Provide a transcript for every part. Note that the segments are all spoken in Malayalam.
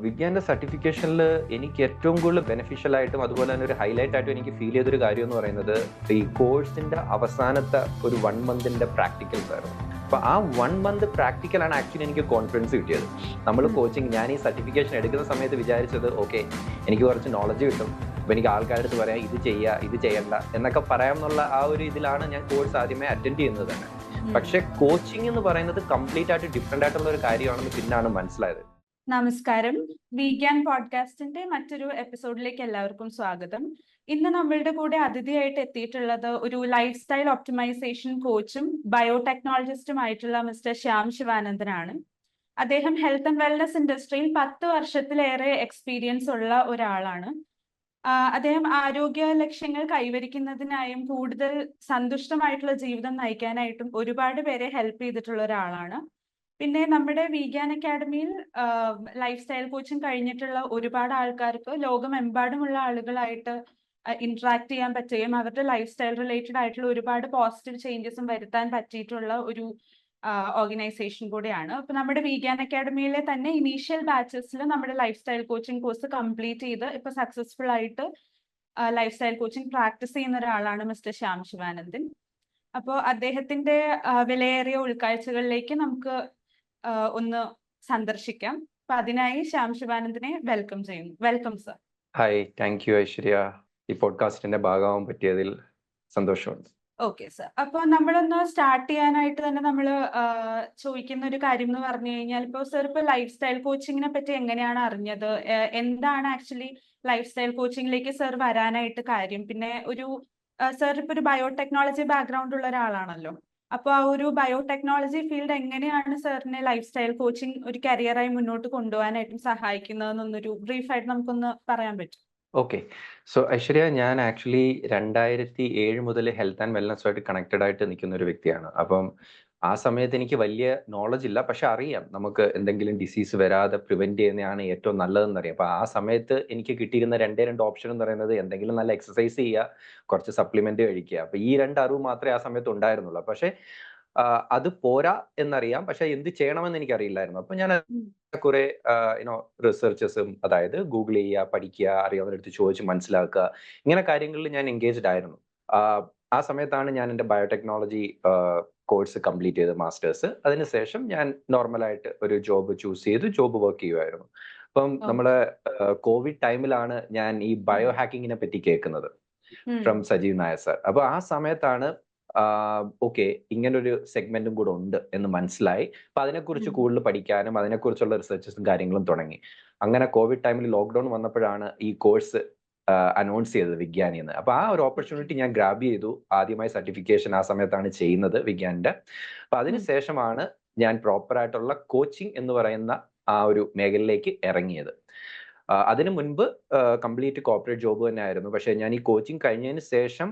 വിജ്ഞാന്റെ സർട്ടിഫിക്കേഷനിൽ എനിക്ക് ഏറ്റവും കൂടുതൽ ബെനിഫിഷ്യൽ ആയിട്ടും അതുപോലെ തന്നെ ഒരു ഹൈലൈറ്റ് ആയിട്ടും എനിക്ക് ഫീൽ ചെയ്തൊരു കാര്യം എന്ന് പറയുന്നത് ഈ കോഴ്സിന്റെ അവസാനത്തെ ഒരു 1 മന്തിന്റെ പ്രാക്ടിക്കൽസ് ആയിരുന്നു. അപ്പൊ ആ 1 മന്ത് പ്രാക്ടിക്കലാണ് ആക്ച്വലി എനിക്ക് കോൺഫിഡൻസ് കിട്ടിയത്. നമ്മൾ കോച്ചിങ് ഞാൻ ഈ സർട്ടിഫിക്കേഷൻ എടുക്കുന്ന സമയത്ത് വിചാരിച്ചത് ഓക്കെ എനിക്ക് കുറച്ച് നോളജ് കിട്ടും, അപ്പൊ എനിക്ക് ആൾക്കാരുടെ അടുത്ത് പറയാം ഇത് ചെയ്യുക ഇത് ചെയ്യണ്ട എന്നൊക്കെ പറയാമെന്നുള്ള ആ ഒരു ഇതിലാണ് ഞാൻ കോഴ്സ് ആദ്യമേ അറ്റൻഡ് ചെയ്യുന്നത് തന്നെ. പക്ഷെ കോച്ചിങ് എന്ന് പറയുന്നത് കംപ്ലീറ്റ് ആയിട്ട് ഡിഫറെന്റ് ആയിട്ടുള്ള ഒരു കാര്യമാണെന്ന് പിന്നാണ് മനസ്സിലായത്. നമസ്കാരം, വിജ്ഞാൻ പോഡ്കാസ്റ്റിന്റെ മറ്റൊരു എപ്പിസോഡിലേക്ക് എല്ലാവർക്കും സ്വാഗതം. ഇന്ന് നമ്മളുടെ കൂടെ അതിഥിയായിട്ട് എത്തിയിട്ടുള്ളത് ഒരു ലൈഫ് സ്റ്റൈൽ ഒപ്റ്റിമൈസേഷൻ കോച്ചും ബയോടെക്നോളജിസ്റ്റുമായിട്ടുള്ള മിസ്റ്റർ ശ്യാം ശിവാനന്ദനാണ്. അദ്ദേഹം ഹെൽത്ത് ആൻഡ് വെൽനസ് ഇൻഡസ്ട്രിയിൽ 10 വർഷത്തിലേറെ എക്സ്പീരിയൻസ് ഉള്ള ഒരാളാണ്. അദ്ദേഹം ആരോഗ്യ ലക്ഷ്യങ്ങൾ കൈവരിക്കുന്നതിനായും കൂടുതൽ സന്തുഷ്ടമായിട്ടുള്ള ജീവിതം നയിക്കാനായിട്ടും ഒരുപാട് പേരെ ഹെൽപ്പ് ചെയ്തിട്ടുള്ള ഒരാളാണ്. പിന്നെ നമ്മുടെ വിജ്ഞാൻ അക്കാഡമിയിൽ ലൈഫ് സ്റ്റൈൽ കോച്ചിങ് കഴിഞ്ഞിട്ടുള്ള ഒരുപാട് ആൾക്കാർക്ക് ലോകമെമ്പാടുമുള്ള ആളുകളായിട്ട് ഇന്ററാക്ട് ചെയ്യാൻ പറ്റുകയും അവരുടെ ലൈഫ് സ്റ്റൈൽ റിലേറ്റഡ് ആയിട്ടുള്ള ഒരുപാട് പോസിറ്റീവ് ചേഞ്ചസും വരുത്താൻ പറ്റിയിട്ടുള്ള ഒരു ഓർഗനൈസേഷൻ കൂടെയാണ്. അപ്പൊ നമ്മുടെ വിജ്ഞാൻ അക്കാഡമിയിലെ തന്നെ ഇനീഷ്യൽ ബാച്ചസിൽ നമ്മുടെ life style coaching course complete ചെയ്ത് ഇപ്പൊ സക്സസ്ഫുൾ ആയിട്ട് ലൈഫ് സ്റ്റൈൽ കോച്ചിങ് പ്രാക്ടീസ് ചെയ്യുന്ന ഒരാളാണ് മിസ്റ്റർ ശ്യാം ശിവാനന്ദൻ. അപ്പോൾ അദ്ദേഹത്തിന്റെ വിലയേറിയ ഉൾക്കാഴ്ചകളിലേക്ക് നമുക്ക് ഒന്ന് സന്ദർശിക്കാം. അപ്പൊ അതിനായി ശ്യാം ശിവാനന്ദനെ വെൽക്കം ചെയ്യുന്നു. Welcome sir. Hi, thank you Aishwarya. ഈ പോഡ്കാസ്റ്റിന്റെ ഭാഗമാവാൻ പറ്റിയതിൽ സന്തോഷമുണ്ട്. Okay sir. അപ്പൊ നമ്മളൊന്ന് സ്റ്റാർട്ട് ചെയ്യാനായിട്ട് തന്നെ നമ്മൾ ചോദിക്കുന്ന ഒരു കാര്യം എന്ന് പറഞ്ഞു കഴിഞ്ഞാൽ, ഇപ്പോൾ സർ ഇപ്പൊ ലൈഫ് സ്റ്റൈൽ കോച്ചിങ്ങിനെ പറ്റി എങ്ങനെയാണ് അറിഞ്ഞത്? എന്താണ് ആക്ച്വലി ലൈഫ് സ്റ്റൈൽ കോച്ചിങ്ങിലേക്ക് സർ വരാനായിട്ട് കാര്യം? പിന്നെ ഒരു സർ ഇപ്പൊ ഒരു ബയോടെക്നോളജി ബാക്ക്ഗ്രൗണ്ട് ഉള്ള ഒരാളാണല്ലോ. അപ്പൊ ആ ഒരു ബയോടെക്നോളജി ഫീൽഡ് എങ്ങനെയാണ് സാറിനെ ലൈഫ് സ്റ്റൈൽ കോച്ചിങ് ഒരു കരിയറായി മുന്നോട്ട് കൊണ്ടുപോകാനായിട്ടും സഹായിക്കുന്നതെന്നൊന്നൊരു ബ്രീഫായിട്ട് നമുക്കൊന്ന് പറയാൻ പറ്റും? ഓക്കെ, സോ ഐശ്വര്യ, ഞാൻ ആക്ച്വലി 2007 മുതൽ ഹെൽത്ത് ആൻഡ് വെൽനസ്സുമായിട്ട് കണക്റ്റഡ് ആയിട്ട് നിൽക്കുന്ന ഒരു വ്യക്തിയാണ്. അപ്പം ആ സമയത്ത് എനിക്ക് വലിയ നോളജ് ഇല്ല, പക്ഷെ അറിയാം നമുക്ക് എന്തെങ്കിലും ഡിസീസ് വരാതെ പ്രിവെന്റ് ചെയ്യുന്നതാണ് ഏറ്റവും നല്ലതെന്ന് അറിയാം. അപ്പൊ ആ സമയത്ത് എനിക്ക് കിട്ടിയിരുന്ന രണ്ട് ഓപ്ഷൻ എന്ന് പറയുന്നത് എന്തെങ്കിലും നല്ല എക്സസൈസ് ചെയ്യുക, കുറച്ച് സപ്ലിമെന്റ് കഴിക്കുക. അപ്പൊ ഈ 2 അറിവ് മാത്രമേ ആ സമയത്ത് ഉണ്ടായിരുന്നുള്ളൂ. പക്ഷെ അത് പോരാ എന്നറിയാം, പക്ഷെ എന്ത് ചെയ്യണമെന്ന് എനിക്ക് അറിയില്ലായിരുന്നു. അപ്പൊ ഞാൻ കുറെ റിസർച്ചസും, അതായത് ഗൂഗിൾ ചെയ്യുക, പഠിക്കുക, അറിയാവുന്നവരടുത്ത് ചോദിച്ച് മനസ്സിലാക്കുക, ഇങ്ങനെ കാര്യങ്ങളിൽ ഞാൻ എൻഗേജ്ഡ് ആയിരുന്നു. ആ സമയത്താണ് ഞാൻ എൻ്റെ ബയോടെക്നോളജി കോഴ്സ് കംപ്ലീറ്റ് ചെയ്ത് മാസ്റ്റേഴ്സ്. അതിനുശേഷം ഞാൻ നോർമലായിട്ട് ഒരു ജോബ് ചൂസ് ചെയ്ത് ജോബ് വർക്ക് ചെയ്യുമായിരുന്നു. അപ്പം നമ്മളെ കോവിഡ് ടൈമിലാണ് ഞാൻ ഈ ബയോ ഹാക്കിങ്ങിനെ പറ്റി കേൾക്കുന്നത് ഫ്രം സജീവ് നായർ സർ. അപ്പൊ ആ സമയത്താണ് ഓക്കെ ഇങ്ങനൊരു സെഗ്മെന്റും കൂടെ ഉണ്ട് എന്ന് മനസ്സിലായി. അപ്പൊ അതിനെക്കുറിച്ച് കൂടുതൽ പഠിക്കാനും അതിനെക്കുറിച്ചുള്ള റിസർച്ചസും കാര്യങ്ങളും തുടങ്ങി. അങ്ങനെ കോവിഡ് ടൈമിൽ ലോക്ക്ഡൌൺ വന്നപ്പോഴാണ് ഈ കോഴ്സ് അനൗൺസ് ചെയ്തത് വിജ്ഞാനിന്ന്. അപ്പൊ ആ ഒരു ഓപ്പർച്യൂണിറ്റി ഞാൻ ഗ്രാബ് ചെയ്തു. ആദ്യമായി സർട്ടിഫിക്കേഷൻ ആ സമയത്താണ് ചെയ്യുന്നത് വിജ്ഞാന്റെ. അപ്പൊ അതിനുശേഷമാണ് ഞാൻ പ്രോപ്പർ ആയിട്ടുള്ള കോച്ചിങ് എന്ന് പറയുന്ന ആ ഒരു മേഖലയിലേക്ക് ഇറങ്ങിയത്. അതിനു മുൻപ് കംപ്ലീറ്റ് കോർപ്പറേറ്റ് ജോബ് തന്നെ ആയിരുന്നു. പക്ഷെ ഞാൻ ഈ കോച്ചിങ് കഴിഞ്ഞതിന് ശേഷം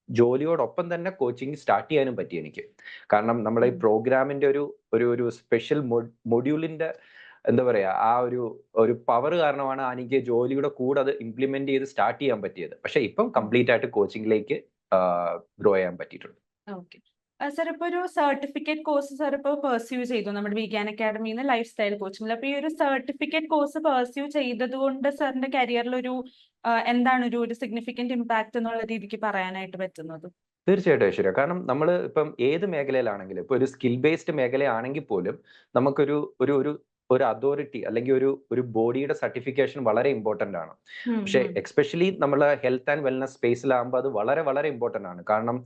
ജോലിയോടൊപ്പം തന്നെ കോച്ചിങ് സ്റ്റാർട്ട് ചെയ്യാനും പറ്റി എനിക്ക്. കാരണം നമ്മുടെ ഈ പ്രോഗ്രാമിന്റെ ഒരു സ്പെഷ്യൽ മൊഡ്യൂളിന്റെ എന്താ പറയാ ആ ഒരു പവർ കാരണമാണ് എനിക്ക് ജോലിയുടെ കൂടെ അത് ഇംപ്ലിമെന്റ് ചെയ്ത് സ്റ്റാർട്ട് ചെയ്യാൻ പറ്റിയത്. പക്ഷെ ഇപ്പം കംപ്ലീറ്റ് ആയിട്ട് കോച്ചിങ്ങിലേക്ക് ഗ്രോ ചെയ്യാൻ പറ്റിയിട്ടുണ്ട്. ഓക്കെ സർ, ഇപ്പൊ ഒരു സർട്ടിഫിക്കറ്റ് കോഴ്സ് സർ ഇപ്പൊ പെർസ്യൂ ചെയ്തു നമ്മുടെ വിജ്ഞാൻ അക്കാഡമിന്ന് ലൈഫ് സ്റ്റൈൽ കോച്ചിങ്ങിൽ. അപ്പൊ ഈ ഒരു സർട്ടിഫിക്കറ്റ് കോഴ്സ് പെർസ്യൂ ചെയ്തത് കൊണ്ട് സാറിന്റെ കരിയറിൽ ഒരു എന്താണ് ഒരു സിഗ്നിഫിക്കന്റ് ഇമ്പാക്ട് എന്നുള്ള രീതിക്ക് പറയാനായിട്ട് പറ്റുന്നത്? തീർച്ചയായിട്ടും ഐശ്വര്യ. കാരണം നമ്മൾ ഇപ്പം ഏത് മേഖലയിലാണെങ്കിലും, ഇപ്പൊ ഒരു സ്കിൽ ബേസ്ഡ് മേഖലയാണെങ്കിൽ പോലും നമുക്കൊരു ഒരു ഒരു അതോറിറ്റി അല്ലെങ്കിൽ ഒരു ബോഡിയുടെ സർട്ടിഫിക്കേഷൻ വളരെ ഇമ്പോർട്ടന്റ് ആണ്. പക്ഷെ എക്സ്പെഷ്യലി നമ്മളെ ഹെൽത്ത് ആൻഡ് വെൽനസ് സ്പേസിലാകുമ്പോൾ അത് വളരെ വളരെ ഇമ്പോർട്ടന്റ് ആണ്. കാരണം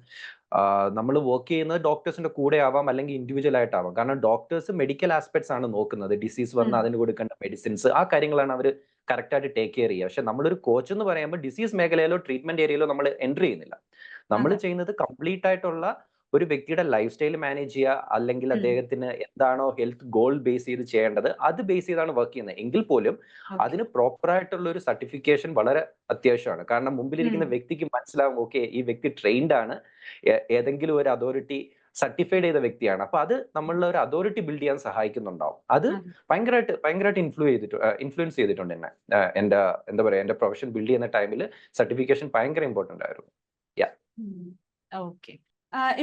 നമ്മൾ വർക്ക് ചെയ്യുന്നത് ഡോക്ടേഴ്സിന്റെ കൂടെ ആവാം, അല്ലെങ്കിൽ ഇൻഡിവിജ്വൽ ആയിട്ടാവാം. കാരണം ഡോക്ടേഴ്സ് മെഡിക്കൽ ആസ്പെക്ട്സ് ആണ് നോക്കുന്നത്. ഡിസീസ് വന്ന് അതിന് കൊടുക്കേണ്ട മെഡിസിൻസ്, ആ കാര്യങ്ങളാണ് അവർ കറക്റ്റ് ആയിട്ട് ടേക്ക് കെയർ ചെയ്യുക. പക്ഷെ നമ്മളൊരു കോച്ച് എന്ന് പറയുമ്പോൾ ഡിസീസ് മേഖലയിലോ ട്രീറ്റ്മെന്റ് ഏരിയയിലോ നമ്മൾ എൻട്രി ചെയ്യുന്നില്ല. നമ്മൾ ചെയ്യുന്നത് കംപ്ലീറ്റ് ആയിട്ടുള്ള ഒരു വ്യക്തിയുടെ ലൈഫ് സ്റ്റൈൽ മാനേജ് ചെയ്യുക, അല്ലെങ്കിൽ അദ്ദേഹത്തിന് എന്താണോ ഹെൽത്ത് ഗോൾ ബേസ് ചെയ്ത് ചെയ്യേണ്ടത് അത് ബേസ് ചെയ്താണ് വർക്ക് ചെയ്യുന്നത്. എങ്കിൽ പോലും അതിന് പ്രോപ്പർ ആയിട്ടുള്ള ഒരു സർട്ടിഫിക്കേഷൻ വളരെ അത്യാവശ്യമാണ്. കാരണം മുമ്പിലിരിക്കുന്ന വ്യക്തിക്ക് മനസ്സിലാവും ഓക്കെ ഈ വ്യക്തി ട്രെയിൻഡ് ആണ്, ഏതെങ്കിലും ഒരു അതോറിറ്റി സർട്ടിഫൈഡ് ചെയ്ത വ്യക്തിയാണ്. അപ്പൊ അത് നമ്മളുടെ ഒരു അതോറിറ്റി ബിൽഡ് ചെയ്യാൻ സഹായിക്കുന്നുണ്ടാവും. അത് ഭയങ്കരമായിട്ട് ഇൻഫ്ലുവൻസ് ചെയ്തിട്ടുണ്ട് എന്നെ. എന്റെ എന്താ പറയാ എന്റെ പ്രൊഫഷൻ ബിൽഡ് ചെയ്യുന്ന ടൈമിൽ സർട്ടിഫിക്കേഷൻ ഭയങ്കര ഇമ്പോർട്ടന്റ് ആയിരുന്നു. ഓക്കെ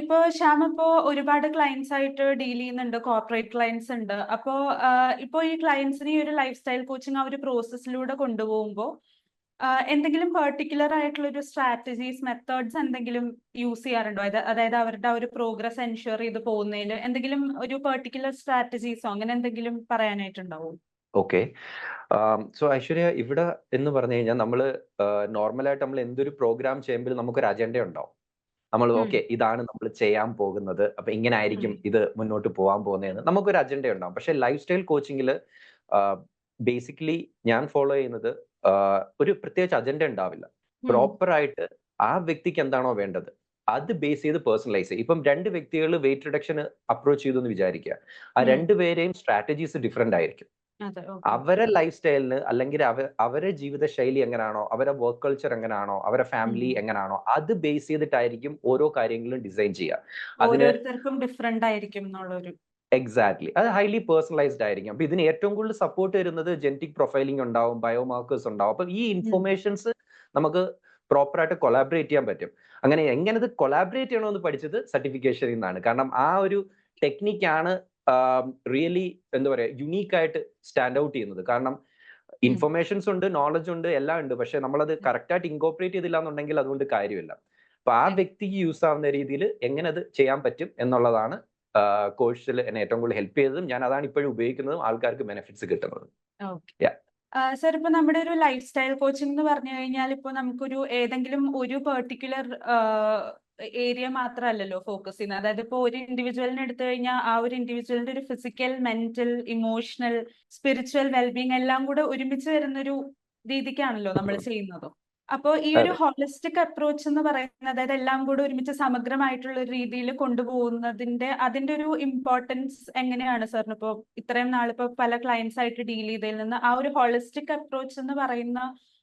ഇപ്പോ ശ്യാം ഒരുപാട് ക്ലയൻസ് ആയിട്ട് ഡീൽ ചെയ്യുന്നുണ്ട്, കോർപ്പറേറ്റ് ക്ലയൻസ് ഉണ്ട്. അപ്പോ ഇപ്പോ ഈ ക്ലയൻസിനെ ഈ ഒരു ലൈഫ് സ്റ്റൈൽ കോച്ചിങ് ആ ഒരു പ്രോസസ്സിലൂടെ കൊണ്ടുപോകുമ്പോൾ എന്തെങ്കിലും പെർട്ടിക്കുലർ ആയിട്ടുള്ള ഒരു സ്ട്രാറ്റജീസ്, മെത്തേഡ്സ് എന്തെങ്കിലും യൂസ് ചെയ്യാറുണ്ടോ? അതായത് അവരുടെ ആ ഒരു പ്രോഗ്രസ് എൻഷുർ ചെയ്ത് പോകുന്നതിൽ എന്തെങ്കിലും ഒരു പെർട്ടിക്കുലർ സ്ട്രാറ്റജീസോ അങ്ങനെ എന്തെങ്കിലും പറയാനായിട്ടുണ്ടാവും? ഓക്കെ. സോ ഐശ്വര്യ, ഇവിടെ എന്ന് പറഞ്ഞു കഴിഞ്ഞാൽ നമ്മൾ നോർമലായിട്ട് നമ്മൾ എന്തൊരു പ്രോഗ്രാം ചെയ്യുമ്പോഴും നമുക്കൊരു അജണ്ട ഉണ്ടാവും. നമ്മൾ ഉം, ഓക്കെ, ഇതാണ് നമ്മൾ ചെയ്യാൻ പോകുന്നത്, അപ്പൊ ഇങ്ങനെ ഉം, ആയിരിക്കും ഇത് മുന്നോട്ട് പോകാൻ പോകുന്നതെന്ന് നമുക്കൊരു അജണ്ട ഉണ്ടാവും. പക്ഷെ ലൈഫ് സ്റ്റൈൽ കോച്ചിങ്ങിൽ ബേസിക്കലി ഞാൻ ഫോളോ ചെയ്യുന്നത് ഒരു പ്രത്യേകിച്ച് അജണ്ട ഉണ്ടാവില്ല. ഉം, പ്രോപ്പർ ആയിട്ട് ആ വ്യക്തിക്ക് എന്താണോ വേണ്ടത് അത് ബേസ് ചെയ്ത് പേഴ്സണലൈസ് ചെയ്യും. ഇപ്പം രണ്ട് വ്യക്തികൾ വെയിറ്റ് റിഡക്ഷന് അപ്രോച്ച് ചെയ്തു എന്ന് വിചാരിക്കുക. ആ ഉം. രണ്ടുപേരെയും സ്ട്രാറ്റജീസ് ഡിഫറെന്റ് ആയിരിക്കും. അതെ, ഓക്കെ. അവരെ ലൈഫ് സ്റ്റൈലിന് അല്ലെങ്കിൽ അവരെ ജീവിത ശൈലി എങ്ങനെയാണോ, അവരെ വർക്ക് കൾച്ചർ എങ്ങനെയാണോ, അവരെ ഫാമിലി എങ്ങനെയാണോ, അത് ബേസ് ചെയ്തിട്ടായിരിക്കും ഓരോ കാര്യങ്ങളും ഡിസൈൻ ചെയ്യുക. അതിന് ഓരോരുത്തർക്കും ഡിഫറെന്റ് ആയിരിക്കും എന്നുള്ളൊരു. എക്സാക്ട്ലി, അത് ഹൈലി പേഴ്സണലൈസ്ഡ് ആയിരിക്കും. അപ്പൊ ഇതിന് ഏറ്റവും കൂടുതൽ സപ്പോർട്ട് വരുന്നത് ജെനറ്റിക് പ്രൊഫൈലിംഗ് ഉണ്ടാവും, ബയോമാർക്കേഴ്സ് ഉണ്ടാവും. അപ്പൊ ഈ ഉം, ഇൻഫർമേഷൻസ് നമുക്ക് പ്രോപ്പർ ആയിട്ട് കൊളാബറേറ്റ് ചെയ്യാൻ പറ്റും. അങ്ങനെ എങ്ങനെ ഇത് കൊളാബറേറ്റ് ചെയ്യണമെന്ന് പഠിച്ചത് സർട്ടിഫിക്കേഷനിൽ നിന്നാണ്. കാരണം ആ ഒരു ടെക്നിക്കാണ് റിയലി എന്താ പറയാ യുണീക്ക് ആയിട്ട് സ്റ്റാൻഡ് ഔട്ട് ചെയ്യുന്നത്. കാരണം ഉം, ഇൻഫർമേഷൻസ് ഉണ്ട്, നോളജ് ഉണ്ട്, എല്ലാം ഉണ്ട്. പക്ഷെ നമ്മളത് ഉം. കറക്റ്റ് ആയിട്ട് ഇൻകോപ്പറേറ്റ് ചെയ്തില്ല എന്നുണ്ടെങ്കിൽ അതുകൊണ്ട് കാര്യമില്ല. അപ്പൊ ആ വ്യക്തിക്ക് യൂസ് ആവുന്ന രീതിയിൽ എങ്ങനെ അത് ചെയ്യാൻ പറ്റും എന്നുള്ളതാണ് കോഴ്സിൽ എന്നെ ഏറ്റവും കൂടുതൽ ഹെൽപ്പ് ചെയ്തതും ഞാൻ അതാണ് ഇപ്പോഴും ഉപയോഗിക്കുന്നതും ആൾക്കാർക്ക് ബെനിഫിറ്റ്സ് കിട്ടുന്നതും. ഓക്കെ. Yeah. സർ, ഇപ്പൊ നമ്മുടെ ഒരു ലൈഫ് സ്റ്റൈൽ കോച്ചിങ് എന്ന് പറഞ്ഞു കഴിഞ്ഞാൽ ഇപ്പൊ നമുക്കൊരു ഏതെങ്കിലും ഒരു പെർട്ടിക്കുലർ ഏരിയ മാത്രമല്ലല്ലോ ഫോക്കസ് ചെയ്യുന്നത്. അതായത് ഇപ്പൊ ഒരു ഇൻഡിവിജ്വലിനെ എടുത്തു കഴിഞ്ഞാൽ ആ ഒരു ഇൻഡിവിജ്വലിന്റെ ഒരു physical, mental, emotional, spiritual wellbeing എല്ലാം കൂടെ ഒരുമിച്ച് വരുന്നൊരു രീതിക്കാണല്ലോ നമ്മൾ ചെയ്യുന്നത്. അപ്പോൾ ഈ ഒരു അതെ. ഹോളിസ്റ്റിക് അപ്രോച്ച് എന്ന് പറയുന്നത്, അതായത് എല്ലാം കൂടെ ഒരുമിച്ച് സമഗ്രമായിട്ടുള്ള ഒരു രീതിയിൽ കൊണ്ടുപോകുന്നതിന്റെ അതിന്റെ ഒരു ഇമ്പോർട്ടൻസ് എങ്ങനെയാണ് സാറിന് ഇപ്പോൾ ഇത്രയും നാളിപ്പോ പല ക്ലയൻസ് ആയിട്ട് ഡീൽ ചെയ്തതിൽ നിന്ന് ആ ഒരു ഹോളിസ്റ്റിക് അപ്രോച്ച് എന്ന് പറയുന്ന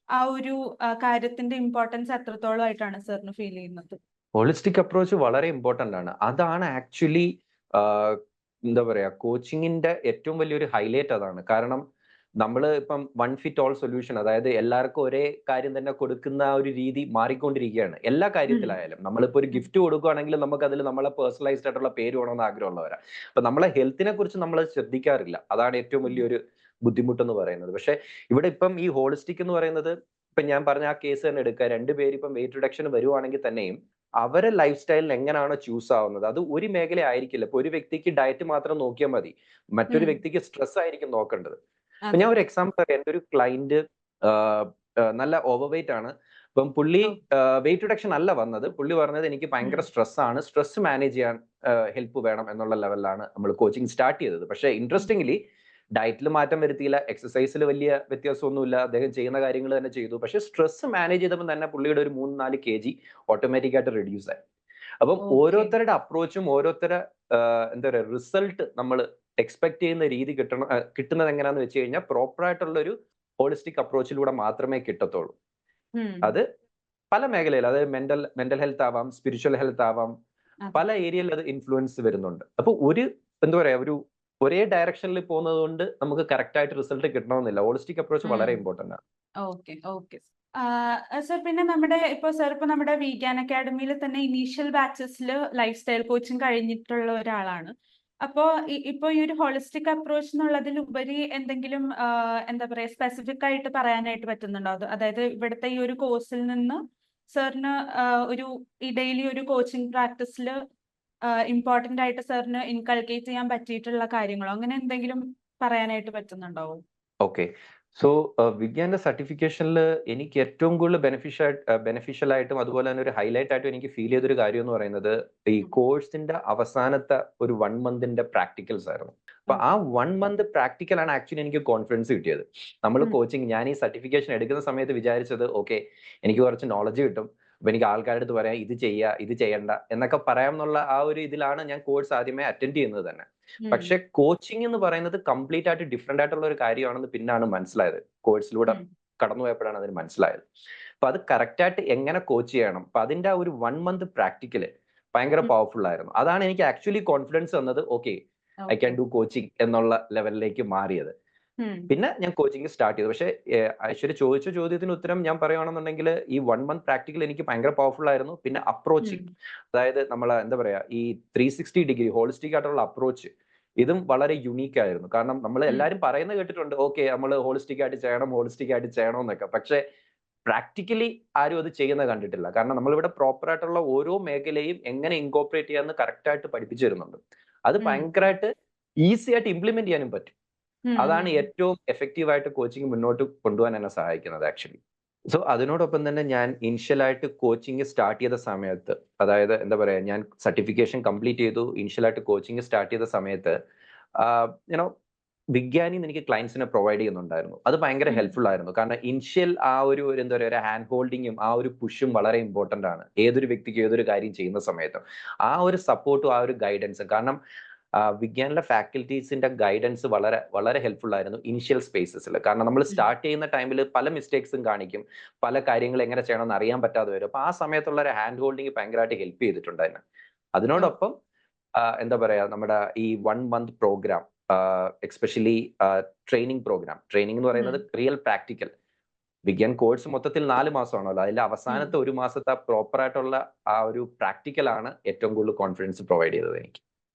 ആ ഒരു കാര്യത്തിന്റെ ഇമ്പോർട്ടൻസ് എത്രത്തോളം ആയിട്ടാണ് സാറിന് ഫീൽ ചെയ്യുന്നത്? ഹോളിസ്റ്റിക് അപ്രോച്ച് വളരെ ഇമ്പോർട്ടന്റ് ആണ്. അതാണ് ആക്ച്വലി എന്താ പറയാ കോച്ചിങ്ങിന്റെ ഏറ്റവും വലിയൊരു ഹൈലൈറ്റ് അതാണ്. കാരണം നമ്മൾ ഇപ്പം വൺ ഫിറ്റ് ഓൾ സൊല്യൂഷൻ, അതായത് എല്ലാവർക്കും ഒരേ കാര്യം തന്നെ കൊടുക്കുന്ന ആ ഒരു രീതി മാറിക്കൊണ്ടിരിക്കുകയാണ് എല്ലാ ഉം, കാര്യത്തിലായാലും. നമ്മളിപ്പോ ഒരു ഉം, ഗിഫ്റ്റ് കൊടുക്കുകയാണെങ്കിൽ നമുക്ക് അതിൽ നമ്മളെ പേഴ്സണലൈസ്ഡ് ആയിട്ടുള്ള പേര് വേണമെന്ന് ആഗ്രഹമുള്ളവരാ. അപ്പൊ നമ്മളെ ഹെൽത്തിനെ കുറിച്ച് നമ്മൾ ശ്രദ്ധിക്കാറില്ല. അതാണ് ഏറ്റവും ഉം, വലിയൊരു ബുദ്ധിമുട്ടെന്ന് പറയുന്നത്. പക്ഷെ ഇവിടെ ഇപ്പം ഈ ഹോളിസ്റ്റിക് എന്ന് പറയുന്നത്, ഇപ്പൊ ഞാൻ പറഞ്ഞ ആ കേസ് തന്നെ എടുക്കുക, രണ്ടുപേര് ഇപ്പം വെയിറ്റ് റിഡക്ഷൻ വരുവാണെങ്കിൽ തന്നെയും അവരെ ലൈഫ് സ്റ്റൈലിൽ എങ്ങനെയാണോ ചൂസ് ആവുന്നത് അത് ഒരു മേഖല ആയിരിക്കില്ല. ഇപ്പൊ ഒരു വ്യക്തിക്ക് ഡയറ്റ് മാത്രം നോക്കിയാൽ മതി, മറ്റൊരു ഉം. വ്യക്തിക്ക് സ്ട്രെസ് ആയിരിക്കും നോക്കേണ്ടത്. ഇപ്പൊ അതെ. ഞാൻ ഒരു എക്സാമ്പിൾ പറയാം. എന്റെ ഒരു ക്ലയന്റ് നല്ല ഓവർ വെയിറ്റ് ആണ്. അപ്പം പുള്ളി ഓ, വെയിറ്റ് റിഡക്ഷൻ അല്ല വന്നത്. പുള്ളി പറഞ്ഞത് എനിക്ക് ഉം, ഭയങ്കര സ്ട്രെസ് ആണ്, സ്ട്രെസ് മാനേജ് ചെയ്യാൻ ഹെൽപ്പ് വേണം എന്നുള്ള ലെവലിലാണ് നമ്മൾ കോച്ചിങ് സ്റ്റാർട്ട് ചെയ്തത്. പക്ഷേ ഉം. ഇൻട്രസ്റ്റിംഗ്ലി ഡയറ്റിൽ മാറ്റം വരുത്തിയില്ല, എക്സസൈസിൽ വലിയ വ്യത്യാസമൊന്നുമില്ല, അദ്ദേഹം ചെയ്യുന്ന കാര്യങ്ങൾ തന്നെ ചെയ്തു. പക്ഷേ സ്ട്രെസ് മാനേജ് ചെയ്തപ്പോൾ തന്നെ പുള്ളിയുടെ ഒരു 3-4 kg ഓട്ടോമാറ്റിക് ആയിട്ട് റെഡ്യൂസ് ആയി. അപ്പം ഓക്കെ. ഓരോരുത്തരുടെ അപ്രോച്ചും ഓരോരുത്തരുടെ എന്താ പറയുക റിസൾട്ട് നമ്മൾ എക്സ്പെക്ട് ചെയ്യുന്ന രീതി കിട്ടുന്നത് എങ്ങനെയാന്ന് വെച്ച് കഴിഞ്ഞാൽ പ്രോപ്പർ ആയിട്ടുള്ള ഒരു ഹോളിസ്റ്റിക് അപ്രോച്ചിലൂടെ മാത്രമേ കിട്ടത്തുള്ളൂ. ഉം. അത് പല മേഖലയിൽ, അതായത് മെന്റൽ ഹെൽത്ത് ആവാം, സ്പിരിച്വൽ ഹെൽത്ത് ആവാം, അതെ. പല ഏരിയയിൽ അത് ഇൻഫ്ലുവൻസ് വരുന്നുണ്ട്. അപ്പൊ എന്താ പറയാ ഒരേ ഡയറക്ഷനിൽ പോകുന്നത് കൊണ്ട് നമുക്ക് കറക്റ്റ് ആയിട്ട് റിസൾട്ട് കിട്ടണമെന്നില്ല. ഹോളിസ്റ്റിക് അപ്രോച്ച് വളരെ ഇമ്പോർട്ടന്റ് ആണ്. Okay, okay. സർ, പിന്നെ നമ്മുടെ വീഗാൻ അക്കാഡമിയിൽ തന്നെ ഇനീഷ്യൽ ബാച്ചസിൽ ലൈഫ് സ്റ്റൈൽ കോച്ചിങ് കഴിഞ്ഞിട്ടുള്ള ഒരാളാണ്. അപ്പോ ഇപ്പൊ ഈ ഒരു ഹോളിസ്റ്റിക് അപ്രോച്ച് എന്നുള്ളതിലുപരി എന്തെങ്കിലും എന്താ പറയാ സ്പെസിഫിക് ആയിട്ട് പറയാനായിട്ട് പറ്റുന്നുണ്ടോ? അതായത് ഇവിടുത്തെ ഈ ഒരു കോഴ്സിൽ നിന്ന് സാറിന് ഒരു ഈ ഡെയിലി ഒരു കോച്ചിങ് പ്രാക്ടീസിൽ ഇമ്പോർട്ടന്റ് ആയിട്ട് സാറിന് ഇൻകൾക്കേറ്റ് ചെയ്യാൻ പറ്റിയിട്ടുള്ള കാര്യങ്ങളോ അങ്ങനെ എന്തെങ്കിലും പറയാനായിട്ട് പറ്റുന്നുണ്ടോ? ഓക്കെ. സോ വിഗ്യാന്റെ സർട്ടിഫിക്കേഷനിൽ എനിക്ക് ഏറ്റവും കൂടുതൽ ബെനിഫിഷ്യൽ ആയിട്ടും അതുപോലെ തന്നെ ഒരു ഹൈലൈറ്റ് ആയിട്ടും എനിക്ക് ഫീൽ ചെയ്തൊരു കാര്യം എന്ന് പറയുന്നത് ഈ ഉം. കോഴ്സിന്റെ അവസാനത്തെ ഒരു 1 മന്തിന്റെ പ്രാക്ടിക്കൽസ് ആയിരുന്നു. അപ്പൊ ആ ഓക്കെ. 1 മന്ത് പ്രാക്ടിക്കൽ ആണ് ആക്ച്വലി എനിക്ക് കോൺഫിഡൻസ് കിട്ടിയത്. നമ്മൾ ഉം. കോച്ചിങ്, ഞാൻ ഈ സർട്ടിഫിക്കേഷൻ എടുക്കുന്ന സമയത്ത് വിചാരിച്ചത് ഓക്കെ, എനിക്ക് കുറച്ച് നോളജ് കിട്ടും, അപ്പൊ എനിക്ക് ആൾക്കാരുടെ അടുത്ത് പറയാം ഇത് ചെയ്യുക ഇത് ചെയ്യണ്ട എന്നൊക്കെ പറയാം എന്നുള്ള ആ ഒരു ഇതിലാണ് ഞാൻ കോഴ്സ് ആദ്യമേ അറ്റൻഡ് ചെയ്യുന്നത് തന്നെ. ഉം. പക്ഷെ കോച്ചിങ് എന്ന് പറയുന്നത് കംപ്ലീറ്റ് ആയിട്ട് ഡിഫറെന്റ് ആയിട്ടുള്ള ഒരു കാര്യമാണെന്ന് പിന്നാണ് മനസ്സിലായത്. കോഴ്സിലൂടെ ഉം. കടന്നുപോയപ്പോഴാണ് അതിന് മനസ്സിലായത്. അപ്പൊ അത് കറക്റ്റ് ആയിട്ട് എങ്ങനെ കോച്ച് ചെയ്യണം, അപ്പൊ അതിന്റെ ആ ഒരു 1 മന്ത് പ്രാക്ടിക്കല് ഭയങ്കര ഉം. പവർഫുൾ ആയിരുന്നു. അതാണ് എനിക്ക് ആക്ച്വലി കോൺഫിഡൻസ് തന്നത്. Okay, I okay. Can do coaching എന്നുള്ള ലെവലിലേക്ക് മാറിയത്. പിന്നെ ഞാൻ കോച്ചിങ് സ്റ്റാർട്ട് ചെയ്തു. പക്ഷേ ഐശ്വര്യ ചോദിച്ച ചോദ്യത്തിന് ഉത്തരം ഞാൻ പറയുകയാണെന്നുണ്ടെങ്കിൽ ഈ 1 മന്ത് പ്രാക്ടിക്കൽ എനിക്ക് ഭയങ്കര പവർഫുൾ ആയിരുന്നു. പിന്നെ അപ്രോച്ചിങ്, അതായത് നമ്മളെ എന്താ പറയാ, ഈ 360 ഡിഗ്രി ഹോളിസ്റ്റിക് ആയിട്ടുള്ള അപ്രോച്ച്, ഇതും വളരെ യുണീക്ക് ആയിരുന്നു. കാരണം നമ്മൾ എല്ലാവരും പറയുന്നത് കേട്ടിട്ടുണ്ട്, ഓക്കെ നമ്മൾ ഹോളിസ്റ്റിക് ആയിട്ട് ചെയ്യണം എന്നൊക്കെ. പക്ഷേ പ്രാക്ടിക്കലി ആരും അത് ചെയ്യുന്നത് കണ്ടിട്ടില്ല. കാരണം നമ്മളിവിടെ പ്രോപ്പർ ആയിട്ടുള്ള ഓരോ മേഖലയും എങ്ങനെ ഇൻകോർപ്പറേറ്റ് ചെയ്യാന്ന് കറക്റ്റ് ആയിട്ട് പഠിപ്പിച്ചു തരുന്നുണ്ട്. അത് ഭയങ്കരമായിട്ട് ഈസി ആയിട്ട് ഇംപ്ലിമെന്റ് ചെയ്യാനും പറ്റും. അതാണ് ഏറ്റവും എഫക്റ്റീവ് ആയിട്ട് കോച്ചിങ് മുന്നോട്ട് കൊണ്ടുപോകാൻ എന്നെ സഹായിക്കുന്നത് ആക്ച്വലി. സോ അതിനോടൊപ്പം തന്നെ ഞാൻ ഇനിഷ്യൽ ആയിട്ട് കോച്ചിങ് സ്റ്റാർട്ട് ചെയ്ത സമയത്ത്, അതായത് എന്താ പറയാ, ഞാൻ സർട്ടിഫിക്കേഷൻ കംപ്ലീറ്റ് ചെയ്തു, ഇനിഷ്യൽ ആയിട്ട് കോച്ചിങ് സ്റ്റാർട്ട് ചെയ്ത സമയത്ത് യുനോ വിഗ്യാനി എനിക്ക് ക്ലയൻസിനെ പ്രൊവൈഡ് ചെയ്യുന്നുണ്ടായിരുന്നു. അത് ഭയങ്കര ഹെൽപ്ഫുൾ ആയിരുന്നു. കാരണം ഇനിഷ്യൽ ആ ഒരു എന്താ പറയുക, ഒരു ഹാൻഡ് ഹോൾഡിങ്ങും ആ ഒരു പുഷും വളരെ ഇമ്പോർട്ടന്റ് ആണ് ഏതൊരു വ്യക്തിക്ക് ഏതൊരു കാര്യം ചെയ്യുന്ന സമയത്തും. ആ ഒരു സപ്പോർട്ടും ആ ഒരു ഗൈഡൻസും. കാരണം വിഗ്യാനിലെ ഫാക്കൽറ്റീസിന്റെ ഗൈഡൻസ് വളരെ വളരെ ഹെൽപ്ഫുൾ ആയിരുന്നു ഇനിഷ്യൽ സ്പേസസിൽ. കാരണം നമ്മൾ സ്റ്റാർട്ട് ചെയ്യുന്ന ടൈമിൽ പല മിസ്റ്റേക്സും കാണിക്കും, പല കാര്യങ്ങൾ എങ്ങനെ ചെയ്യണമെന്ന് അറിയാൻ പറ്റാതെ വരും. അപ്പൊ ആ സമയത്തുള്ള ഒരു ഹാൻഡ് ഹോൾഡിങ് ഭയങ്കരമായിട്ട് ഹെൽപ്പ് ചെയ്തിട്ടുണ്ടായിരുന്നു. അതിനോടൊപ്പം എന്താ പറയാ, നമ്മുടെ ഈ 1 മന്ത് പ്രോഗ്രാം, എക്സ്പെഷ്യലി ട്രെയിനിങ് എന്ന് പറയുന്നത് റിയൽ പ്രാക്ടിക്കൽ. വിഗ്യാൻ കോഴ്സ് മൊത്തത്തിൽ 4 മാസമാണല്ലോ, അതിൽ അവസാനത്തെ 1 മാസത്തെ പ്രോപ്പർ ആയിട്ടുള്ള ആ ഒരു പ്രാക്ടിക്കൽ ആണ് ഏറ്റവും കൂടുതൽ കോൺഫിഡൻസ് പ്രൊവൈഡ് ചെയ്തത് എനിക്ക്.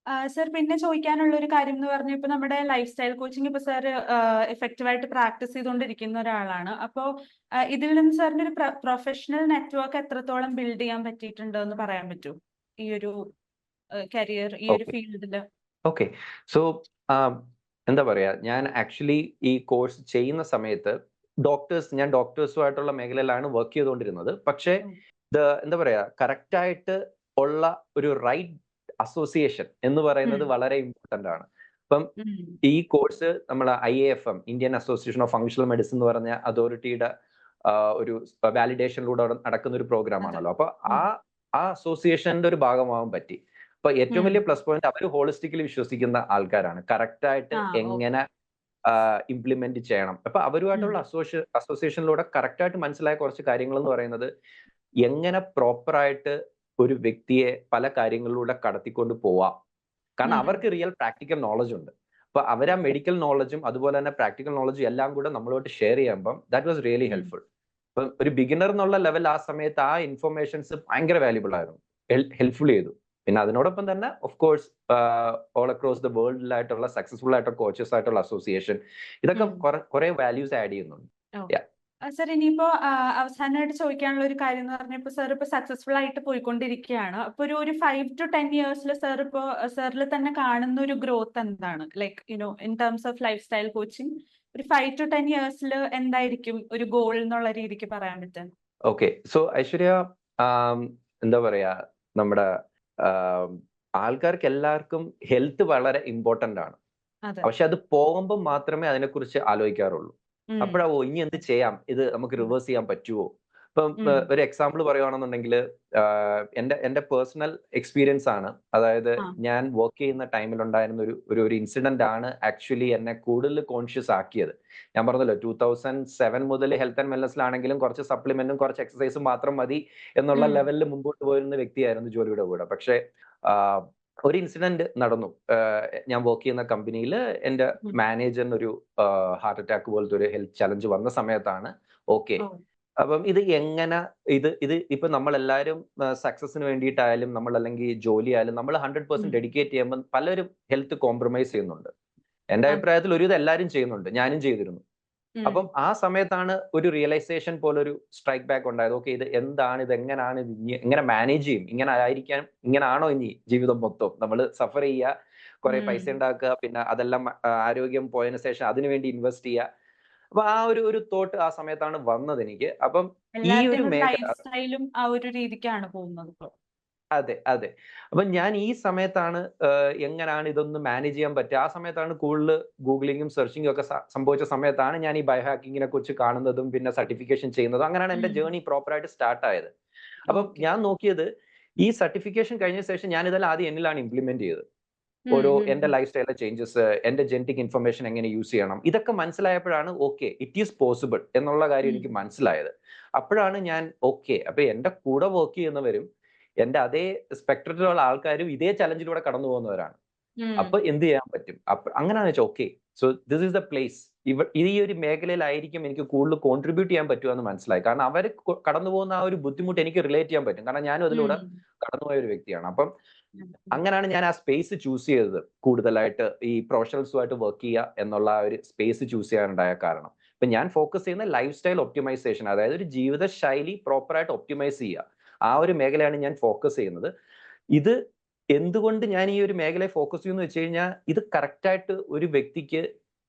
സർ, പിന്നെ ചോദിക്കാനുള്ള ഒരു കാര്യം എന്ന് പറഞ്ഞാൽ, ഇപ്പൊ നമ്മുടെ ലൈഫ് സ്റ്റൈൽ കോച്ചിങ് ഇപ്പൊ സാർ എഫക്റ്റീവ് ആയിട്ട് പ്രാക്ടീസ് ചെയ്തുകൊണ്ടിരിക്കുന്ന ഒരാളാണ്. അപ്പോൾ ഇതിൽ നിന്ന് സാറിന്റെ ഒരു പ്രൊഫഷണൽ നെറ്റ്വർക്ക് എത്രത്തോളം ബിൽഡ് ചെയ്യാൻ പറ്റിയിട്ടുണ്ട് എന്ന് പറയാൻ പറ്റുമോ ഈ ഒരു കരിയർ, ഈ ഒരു ഫീൽഡില്? ഓക്കെ, സോ എന്താ പറയാ, ഞാൻ ആക്ച്വലി ഈ കോഴ്സ് ചെയ്യുന്ന സമയത്ത് ഞാൻ ഡോക്ടേഴ്സുമായിട്ടുള്ള മേഖലയിലാണ് വർക്ക് ചെയ്തുകൊണ്ടിരുന്നത്. പക്ഷേ എന്താ പറയാ, കറക്റ്റ് ആയിട്ട് ഉള്ള ഒരു റൈറ്റ് അസോസിയേഷൻ എന്ന് പറയുന്നത് വളരെ ഇമ്പോർട്ടന്റ് ആണ്. ഇപ്പം ഈ കോഴ്സ് നമ്മൾ IAFM, Indian association of functional medicine എന്ന് പറഞ്ഞ അതോറിറ്റിയുടെ ഒരു വാലിഡേഷനിലൂടെ നടക്കുന്ന ഒരു പ്രോഗ്രാം ആണല്ലോ. അപ്പൊ ആ അസോസിയേഷന്റെ ഒരു ഭാഗമാവാൻ പറ്റി. അപ്പൊ ഏറ്റവും വലിയ പ്ലസ് പോയിന്റ്, അവർ ഹോളിസ്റ്റിക്കലി വിശ്വസിക്കുന്ന ആൾക്കാരാണ്. കറക്റ്റ് ആയിട്ട് എങ്ങനെ ഇംപ്ലിമെന്റ് ചെയ്യണം. അപ്പൊ അവരുമായിട്ടുള്ള അസോസിയേഷനിലൂടെ കറക്റ്റ് ആയിട്ട് മനസ്സിലായ കുറച്ച് കാര്യങ്ങൾ എന്ന് പറയുന്നത്, എങ്ങനെ പ്രോപ്പർ ആയിട്ട് ഒരു വ്യക്തിയെ പല കാര്യങ്ങളിലൂടെ കടത്തിക്കൊണ്ട് പോവാം. കാരണം അവർക്ക് റിയൽ പ്രാക്ടിക്കൽ നോളജ് ഉണ്ട്. അപ്പൊ അവരാ മെഡിക്കൽ നോളജും അതുപോലെ തന്നെ പ്രാക്ടിക്കൽ നോളജും എല്ലാം കൂടെ നമ്മളോട്ട് ഷെയർ ചെയ്യുമ്പം ദാറ്റ് വാസ് റിയലി ഹെൽപ്ഫുൾ. ഇപ്പൊ ഒരു ബിഗിനർ എന്നുള്ള ലെവൽ ആ സമയത്ത് ആ ഇൻഫർമേഷൻസ് ഭയങ്കര വാല്യുബിൾ ആയിരുന്നു, ഹെൽപ്ഫുൾ ചെയ്തു. പിന്നെ അതിനോടൊപ്പം തന്നെ of course all across the വേൾഡിലായിട്ടുള്ള സക്സസ്ഫുൾ ആയിട്ടുള്ള കോച്ചസ് ആയിട്ടുള്ള അസോസിയേഷൻ, ഇതൊക്കെ കുറെ വാല്യൂസ് ആഡ് ചെയ്യുന്നുണ്ട്. സർ, ഇനിയിപ്പോ അവസാനമായിട്ട് ചോദിക്കാനുള്ള ഒരു കാര്യം എന്ന് പറഞ്ഞാൽ, ഇപ്പൊ സാർ ഇപ്പൊ സക്സസ്ഫുൾ ആയിട്ട് പോയിക്കൊണ്ടിരിക്കുകയാണ്. അപ്പൊ ഒരു 5 to 10 ഇയേഴ്സിൽ സാർ ഇപ്പോ സാറിൽ തന്നെ കാണുന്ന ഒരു ഗ്രോത്ത് എന്താണ്? Like in terms of life style coaching ഒരു 5 to 10 ഇയേഴ്സിൽ എന്തായിരിക്കും ഒരു ഗോൾ എന്നുള്ള രീതിക്ക് പറയാൻ പറ്റുക? ഓക്കെ, സോ ഐശ്വര്യ, എന്താ പറയാ, നമ്മുടെ ആൾക്കാർക്ക് എല്ലാവർക്കും ഹെൽത്ത് വളരെ ഇമ്പോർട്ടന്റ് ആണ്. പക്ഷെ അത് പോകുമ്പോൾ മാത്രമേ അതിനെക്കുറിച്ച് ആലോചിക്കാറുള്ളൂ. അപ്പോഴാ ഇനി എന്ത് ചെയ്യാം, ഇത് നമുക്ക് റിവേഴ്സ് ചെയ്യാൻ പറ്റുമോ. ഇപ്പം ഒരു എക്സാമ്പിൾ പറയുകയാണെന്നുണ്ടെങ്കിൽ, എന്റെ പേഴ്സണൽ എക്സ്പീരിയൻസ് ആണ്. അതായത് ഞാൻ വർക്ക് ചെയ്യുന്ന ടൈമിൽ ഉണ്ടായിരുന്ന ഒരു ഇൻസിഡന്റ് ആണ് ആക്ച്വലി എന്നെ കൂടുതൽ കോൺഷ്യസ് ആക്കിയത്. ഞാൻ പറഞ്ഞല്ലോ 2007 മുതൽ ഹെൽത്ത് ആൻഡ് വെൽനസിലാണെങ്കിലും കുറച്ച് സപ്ലിമെന്റും കുറച്ച് എക്സസൈസും മാത്രം മതി എന്നുള്ള ലെവലിൽ മുമ്പോട്ട് പോയിരുന്ന വ്യക്തിയായിരുന്നു ജോലിയുടെ കൂടെ. പക്ഷേ ഒരു ഇൻസിഡന്റ് നടന്നു. ഞാൻ വർക്ക് ചെയ്യുന്ന കമ്പനിയിൽ എന്റെ മാനേജറിന് ഒരു ഹാർട്ട് അറ്റാക്ക് പോലത്തെ ഒരു ഹെൽത്ത് ചലഞ്ച് വന്ന സമയത്താണ് ഓക്കെ, അപ്പം ഇത് എങ്ങനെ, ഇത് ഇപ്പൊ നമ്മളെല്ലാവരും സക്സസിന് വേണ്ടിയിട്ടായാലും നമ്മൾ അല്ലെങ്കിൽ ജോലി ആയാലും നമ്മൾ 100% ഡെഡിക്കേറ്റ് ചെയ്യുമ്പോൾ പലരും ഹെൽത്ത് കോംപ്രമൈസ് ചെയ്യുന്നുണ്ട്. എന്റെ അഭിപ്രായത്തിൽ ഒരുവിധം എല്ലാവരും ചെയ്യുന്നുണ്ട്, ഞാനും ചെയ്തിരുന്നു. അപ്പം ആ സമയത്താണ് ഒരു റിയലൈസേഷൻ പോലെ ഒരു സ്ട്രൈക്ക് ബാക്ക് ഉണ്ടായത്. ഓക്കെ, ഇത് എന്താണ്, ഇത് എങ്ങനെയാണ്, എങ്ങനെ മാനേജ് ചെയ്യും, ഇങ്ങനാണോ ഇനി ജീവിതം മൊത്തം നമ്മൾ സഫർ ചെയ്യുക, കുറെ പൈസ ഉണ്ടാക്കുക, പിന്നെ അതെല്ലാം ആരോഗ്യം പോയതിനു ശേഷം അതിനുവേണ്ടി ഇൻവെസ്റ്റ് ചെയ്യുക. അപ്പൊ ആ ഒരു തോട്ട് ആ സമയത്താണ് വന്നത് എനിക്ക്. അപ്പം ഈ ഒരു സ്റ്റൈലും ആ ഒരു രീതിക്കാണ് പോകുന്നത്. അതെ. അപ്പൊ ഞാൻ ഈ സമയത്താണ് എങ്ങനെയാണ് ഇതൊന്ന് മാനേജ് ചെയ്യാൻ പറ്റുക, ആ സമയത്താണ് കൂടുതൽ ഗൂഗിളിങ്ങും സെർച്ചിങ്ങും ഒക്കെ സംഭവിച്ച സമയത്താണ് ഞാൻ ഈ ബയോ ഹാക്കിങ്ങിനെ കുറിച്ച് കാണുന്നതും പിന്നെ സർട്ടിഫിക്കേഷൻ ചെയ്യുന്നതും. അങ്ങനെയാണ് എന്റെ ജേർണി പ്രോപ്പർ ആയിട്ട് സ്റ്റാർട്ട് ആയത്. അപ്പം ഞാൻ നോക്കിയത്, ഈ സർട്ടിഫിക്കേഷൻ കഴിഞ്ഞ ശേഷം ഞാൻ ഇതെല്ലാം ആദ്യം എന്നിലാണ് ഇംപ്ലിമെന്റ് ചെയ്തത്. എന്റെ ലൈഫ് സ്റ്റൈലിലെ ചേഞ്ചസ്, എന്റെ ജെനറ്റിക് ഇൻഫർമേഷൻ എങ്ങനെ യൂസ് ചെയ്യണം, ഇതൊക്കെ മനസ്സിലായപ്പോഴാണ് ഓക്കെ, ഇറ്റ് ഈസ് പോസിബിൾ എന്നുള്ള കാര്യം എനിക്ക് മനസ്സിലായത്. അപ്പോഴാണ് ഞാൻ ഓക്കെ, അപ്പൊ എന്റെ കൂടെ വർക്ക് ചെയ്യുന്നവരും എന്റെ അതേ സ്പെക്ട്രത്തിലുള്ള ആൾക്കാരും ഇതേ ചലഞ്ചിലൂടെ കടന്നു പോകുന്നവരാണ്. അപ്പൊ എന്ത് ചെയ്യാൻ പറ്റും, അങ്ങനെയാണെന്ന് വെച്ചാൽ okay, so this is the place ഈ ഒരു മേഖലയിലായിരിക്കും എനിക്ക് കൂടുതൽ കോൺട്രിബ്യൂട്ട് ചെയ്യാൻ പറ്റുക എന്ന് മനസ്സിലായി. കാരണം അവർ കടന്നു പോകുന്ന ആ ഒരു ബുദ്ധിമുട്ട് എനിക്ക് റിലേറ്റ് ചെയ്യാൻ പറ്റും. കാരണം ഞാനും അതിലൂടെ കടന്നുപോയ ഒരു വ്യക്തിയാണ്. അപ്പം അങ്ങനെയാണ് ഞാൻ ആ സ്പേസ് ചൂസ് ചെയ്തത്. കൂടുതലായിട്ട് ഈ പ്രൊഫഷണൽസുമായിട്ട് വർക്ക് ചെയ്യുക എന്നുള്ള ആ ഒരു സ്പേസ് ചൂസ് ചെയ്യാനുണ്ടായ കാരണം. ഇപ്പൊ ഞാൻ ഫോക്കസ് ചെയ്യുന്ന ലൈഫ് സ്റ്റൈൽ ഒപ്റ്റിമൈസേഷൻ, അതായത് ഒരു ജീവിതശൈലി പ്രോപ്പറായിട്ട് ഒപ്റ്റിമൈസ് ചെയ്യുക. ആ ഒരു മേഖലയാണ് ഞാൻ ഫോക്കസ് ചെയ്യുന്നത്. ഇത് എന്തുകൊണ്ട് ഞാൻ ഈ ഒരു മേഖലയെ ഫോക്കസ് ചെയ്യുന്നു വെച്ച് കഴിഞ്ഞാൽ, ഇത് കറക്റ്റായിട്ട് ഒരു വ്യക്തിക്ക്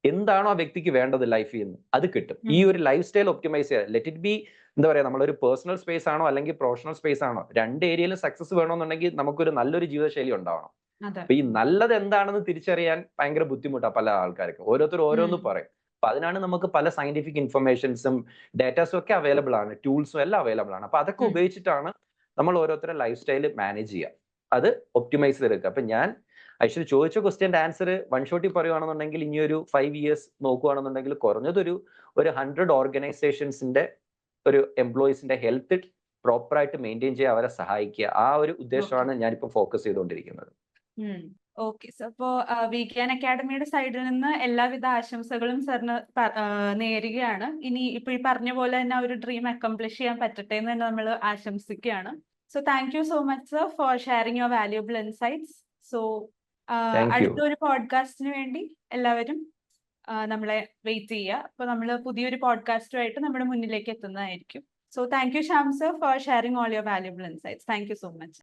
എന്താണോ ആ വ്യക്തിക്ക് വേണ്ടത് ലൈഫിൽ നിന്ന് അത് കിട്ടും. ഈ ഒരു ലൈഫ് സ്റ്റൈൽ ഒപ്റ്റിമൈസ് ചെയ്യുക. ലെറ്റ് ഇറ്റ് ബി എന്താ പറയാ, നമ്മളൊരു പേഴ്സണൽ സ്പേസ് ആണോ അല്ലെങ്കിൽ പ്രൊഫഷണൽ സ്പേസ് ആണോ, രണ്ട് ഏരിയയിലും സക്സസ് വേണമെന്നുണ്ടെങ്കിൽ നമുക്കൊരു നല്ലൊരു ജീവിതശൈലി ഉണ്ടാവണം. അപ്പൊ ഈ നല്ലത് എന്താണെന്ന് തിരിച്ചറിയാൻ ഭയങ്കര ബുദ്ധിമുട്ടാണ് പല ആൾക്കാർക്കും. ഓരോരുത്തർ ഓരോന്ന് പറയും. അപ്പൊ അതിനാണ് നമുക്ക് പല സയന്റിഫിക് ഇൻഫർമേഷൻസും ഡേറ്റാസും ഒക്കെ അവൈലബിൾ ആണ്, ടൂൾസും എല്ലാം അവൈലബിൾ ആണ്. അപ്പൊ അതൊക്കെ ഉപയോഗിച്ചിട്ടാണ് നമ്മൾ ഓരോരുത്തരുടെ ലൈഫ് സ്റ്റൈൽ മാനേജ് ചെയ്യുക, അത് ഒപ്റ്റിമൈസ് ചെയ്തെടുക്കുക. അപ്പൊ ഞാൻ ആക്ച്വലി ചോദിച്ച ക്വസ്റ്റ്യന്റെ ആൻസർ വൺ ഷോട്ടിൽ പറയുകയാണെന്നുണ്ടെങ്കിൽ, ഇനി ഒരു 5 years നോക്കുകയാണെന്നുണ്ടെങ്കിൽ കുറഞ്ഞതൊരു 100 ഓർഗനൈസേഷൻസിന്റെ ഒരു എംപ്ലോയീസിന്റെ ഹെൽത്ത് പ്രോപ്പറായിട്ട് മെയിൻറ്റെയിൻ ചെയ്യാൻ അവരെ സഹായിക്കുക. ആ ഒരു ഉദ്ദേശമാണ് ഞാനിപ്പോ ഫോക്കസ് ചെയ്തുകൊണ്ടിരിക്കുന്നത്. Okay sir. അപ്പോ വീക്യാൻ അക്കാഡമിയുടെ സൈഡിൽ നിന്ന് എല്ലാവിധ ആശംസകളും സാറിന് നേരുകയാണ്. ഇനി ഇപ്പൊ ഈ പറഞ്ഞ പോലെ തന്നെ ഒരു ഡ്രീം അക്കംപ്ലിഷ് ചെയ്യാൻ പറ്റട്ടെ എന്ന് തന്നെ നമ്മൾ ആശംസിക്കുകയാണ്. So thank you so much sir for sharing your valuable insights. So അടുത്തൊരു പോഡ്കാസ്റ്റിന് വേണ്ടി എല്ലാവരും നമ്മളെ വെയിറ്റ് ചെയ്യുക. അപ്പൊ നമ്മൾ പുതിയൊരു പോഡ്കാസ്റ്റുമായിട്ട് നമ്മുടെ മുന്നിലേക്ക് എത്തുന്നതായിരിക്കും. So thank you Shyam sir for sharing all your valuable insights. Thank you so much.